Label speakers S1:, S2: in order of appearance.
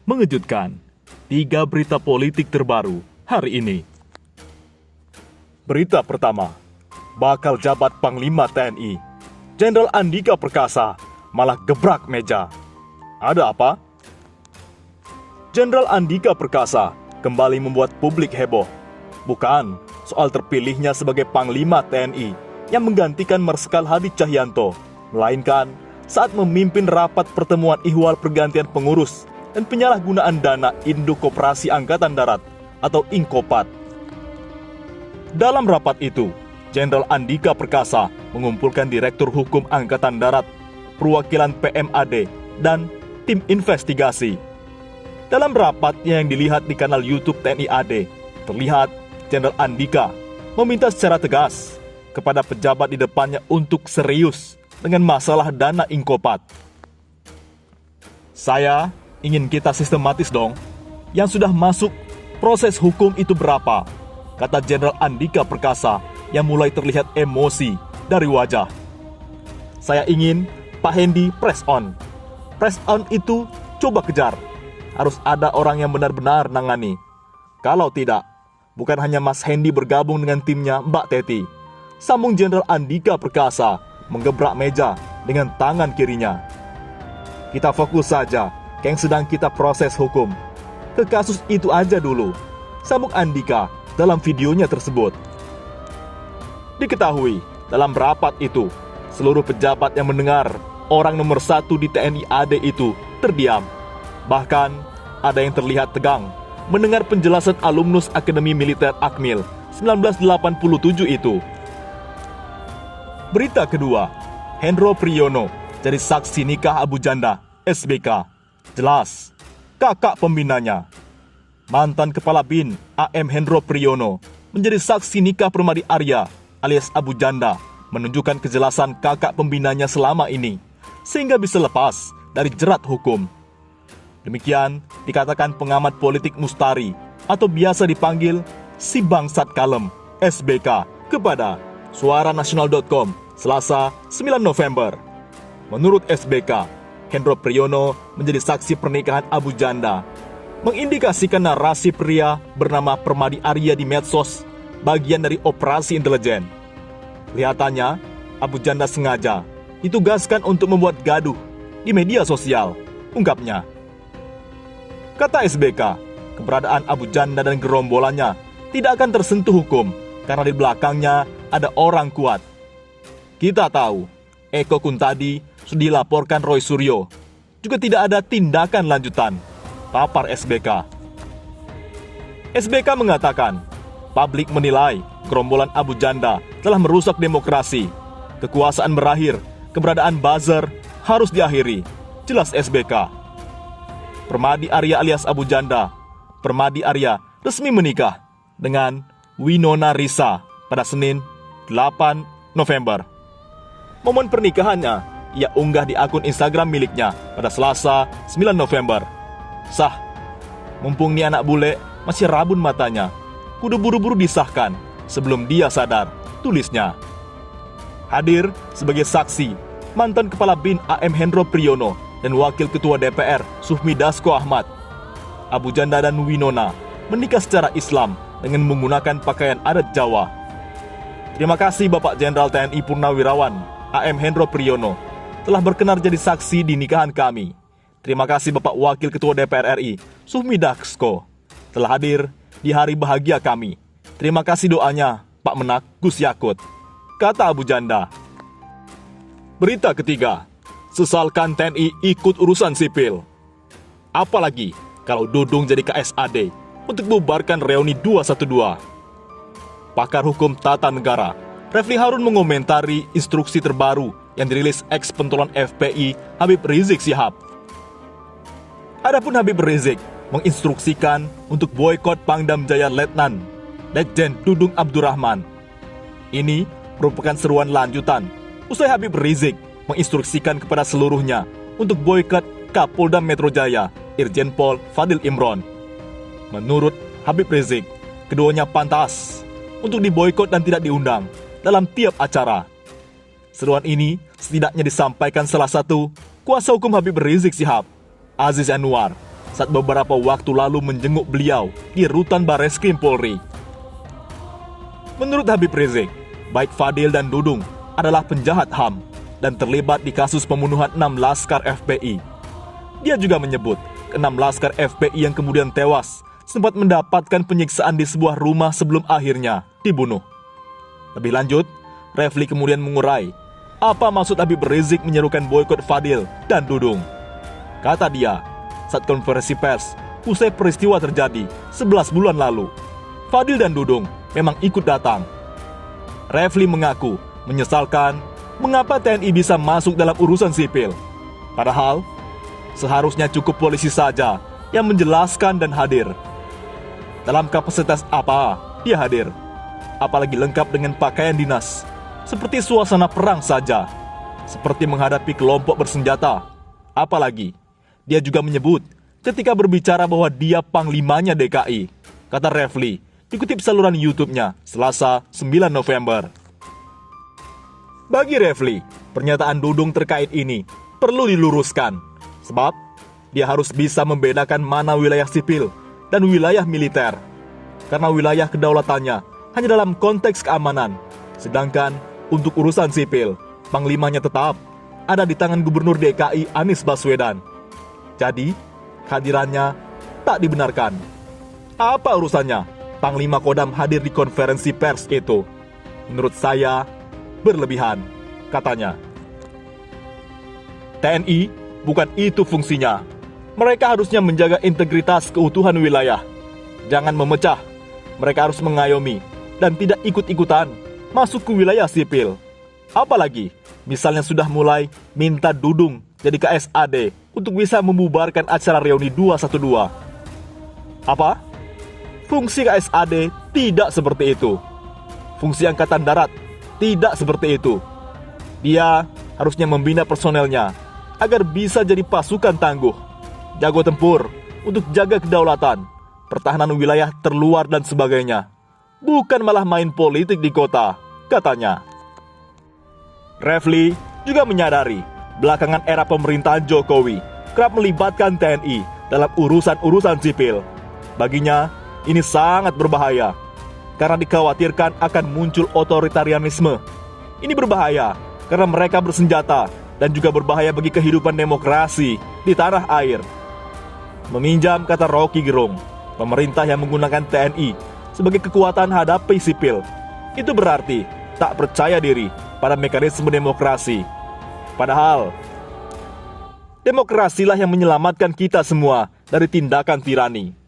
S1: mengejutkan. 3 berita politik terbaru hari ini. Berita pertama, bakal jabat Panglima TNI, Jenderal Andika Perkasa malah gebrak meja. Ada apa? Jenderal Andika Perkasa kembali membuat publik heboh. Bukan soal terpilihnya sebagai Panglima TNI yang menggantikan Marsikal Hadi Cahyanto, melainkan saat memimpin rapat pertemuan ihwal pergantian pengurus dan penyalahgunaan dana Induk Koperasi Angkatan Darat atau Ingkopat. Dalam rapat itu, Jenderal Andika Perkasa mengumpulkan Direktur Hukum Angkatan Darat, perwakilan PMAD, dan tim investigasi. Dalam rapatnya yang dilihat di kanal YouTube TNI AD, terlihat Jenderal Andika meminta secara tegas kepada pejabat di depannya untuk serius dengan masalah dana Ingkopat. Saya ingin kita sistematis dong. Yang sudah masuk proses hukum itu berapa? Kata Jenderal Andika Perkasa yang mulai terlihat emosi dari wajah. Saya ingin Pak Hendy press on. Press on itu coba kejar. Harus ada orang yang benar-benar nangani. Kalau tidak, bukan hanya Mas Hendy bergabung dengan timnya Mbak Teti. Sambung Jenderal Andika Perkasa menggebrak meja dengan tangan kirinya. Kita fokus saja ke yang sedang kita proses hukum. Ke kasus itu aja dulu, sambung Andika dalam videonya tersebut. Diketahui, dalam rapat itu, seluruh pejabat yang mendengar orang nomor 1 di TNI AD itu terdiam. Bahkan, ada yang terlihat tegang mendengar penjelasan alumnus Akademi Militer Akmil 1987 itu. Berita kedua, Hendro Priyono jadi saksi nikah Abu Janda, SBK. Jelas, kakak pembinanya. Mantan Kepala BIN AM Hendro Priyono menjadi saksi nikah Permadi Arya alias Abu Janda, menunjukkan kejelasan kakak pembinanya selama ini, sehingga bisa lepas dari jerat hukum. Demikian dikatakan pengamat politik Mustari, atau biasa dipanggil si Bangsat Kalem, SBK, kepada suaranasional.com Selasa 9 November. Menurut SBK, Hendro Priyono menjadi saksi pernikahan Abu Janda, mengindikasikan narasi pria bernama Permadi Arya di medsos bagian dari operasi intelijen. Kelihatannya, Abu Janda sengaja ditugaskan untuk membuat gaduh di media sosial, ungkapnya. Kata SBK, keberadaan Abu Janda dan gerombolannya tidak akan tersentuh hukum karena di belakangnya ada orang kuat. Kita tahu, Eko Kuntadi sudah dilaporkan Roy Suryo. Juga tidak ada tindakan lanjutan, papar SBK. SBK mengatakan, publik menilai gerombolan Abu Janda telah merusak demokrasi. Kekuasaan berakhir, keberadaan buzzer harus diakhiri, jelas SBK. Permadi Arya alias Abu Janda, Permadi Arya resmi menikah dengan Winona Risa pada Senin 8 November. Momen pernikahannya ia unggah di akun Instagram miliknya pada Selasa 9 November. Sah, mumpung nih anak bule masih rabun matanya, kudu buru-buru disahkan sebelum dia sadar, tulisnya. Hadir sebagai saksi mantan Kepala BIN AM Hendro Priyono dan Wakil Ketua DPR Sufmi Dasko Ahmad. Abu Janda dan Winona menikah secara Islam dengan menggunakan pakaian adat Jawa. Terima kasih Bapak Jenderal TNI Purnawirawan AM Hendro Priyono telah berkenan jadi saksi di nikahan kami. Terima kasih Bapak Wakil Ketua DPR RI, Sufmi Dasko, telah hadir di hari bahagia kami. Terima kasih doanya, Pak Menak Gus Yakut, kata Abu Janda. Berita ketiga, sesalkan TNI ikut urusan sipil. Apalagi kalau Dudung jadi KSAD untuk bubarkan reuni 212. Pakar hukum tata negara, Refli Harun mengomentari instruksi terbaru yang dirilis ex-pentolan FPI Habib Rizik Syihab. Adapun Habib Rizik menginstruksikan untuk boikot Pangdam Jaya Letnan Letjen Dudung Abdurrahman. Ini merupakan seruan lanjutan usai Habib Rizik menginstruksikan kepada seluruhnya untuk boikot Kapolda Metro Jaya Irjen Pol Fadil Imron. Menurut Habib Rizik, keduanya pantas untuk diboikot dan tidak diundang dalam tiap acara. Seruan ini setidaknya disampaikan salah satu kuasa hukum Habib Rizik Syihab, Aziz Anwar, saat beberapa waktu lalu menjenguk beliau di rutan Bareskrim Polri. Menurut Habib Rizik, baik Fadil dan Dudung adalah penjahat HAM dan terlibat di kasus pembunuhan 6 laskar FPI. Dia juga menyebut 6 laskar FPI yang kemudian tewas sempat mendapatkan penyiksaan di sebuah rumah sebelum akhirnya dibunuh. Lebih lanjut, Refli kemudian mengurai apa maksud Habib Rizik menyerukan boikot Fadil dan Dudung. Kata dia, saat konferensi pers usai peristiwa terjadi 11 bulan lalu, Fadil dan Dudung memang ikut datang. Refli mengaku menyesalkan mengapa TNI bisa masuk dalam urusan sipil. Padahal, seharusnya cukup polisi saja yang menjelaskan dan hadir. Dalam kapasitas apa dia hadir? Apalagi lengkap dengan pakaian dinas, seperti suasana perang saja, seperti menghadapi kelompok bersenjata. Apalagi, dia juga menyebut ketika berbicara bahwa dia panglimanya DKI, kata Refli, dikutip saluran YouTube-nya Selasa 9 November. Bagi Refli, pernyataan Dudung terkait ini perlu diluruskan, sebab dia harus bisa membedakan mana wilayah sipil dan wilayah militer. Karena wilayah kedaulatannya hanya dalam konteks keamanan, sedangkan untuk urusan sipil, panglimanya tetap ada di tangan Gubernur DKI Anies Baswedan. Jadi, kehadirannya tak dibenarkan. Apa urusannya Panglima Kodam hadir di konferensi pers itu? Menurut saya, berlebihan, katanya. TNI bukan itu fungsinya. Mereka harusnya menjaga integritas keutuhan wilayah. Jangan memecah. Mereka harus mengayomi dan tidak ikut-ikutan masuk ke wilayah sipil. Apalagi, misalnya sudah mulai minta Dudung jadi KSAD untuk bisa membubarkan acara reuni 212. Apa? Fungsi KSAD tidak seperti itu. Fungsi Angkatan Darat tidak seperti itu. Dia harusnya membina personelnya agar bisa jadi pasukan tangguh, jago tempur untuk jaga kedaulatan, pertahanan wilayah terluar dan sebagainya. Bukan malah main politik di kota, katanya. Refli juga menyadari belakangan era pemerintahan Jokowi kerap melibatkan TNI dalam urusan-urusan sipil. Baginya, ini sangat berbahaya karena dikhawatirkan akan muncul otoritarianisme. Ini berbahaya karena mereka bersenjata dan juga berbahaya bagi kehidupan demokrasi di tanah air. Meminjam kata Rocky Gerung, pemerintah yang menggunakan TNI sebagai kekuatan hadapi sipil, itu berarti tak percaya diri pada mekanisme demokrasi. Padahal, demokrasilah yang menyelamatkan kita semua dari tindakan tirani.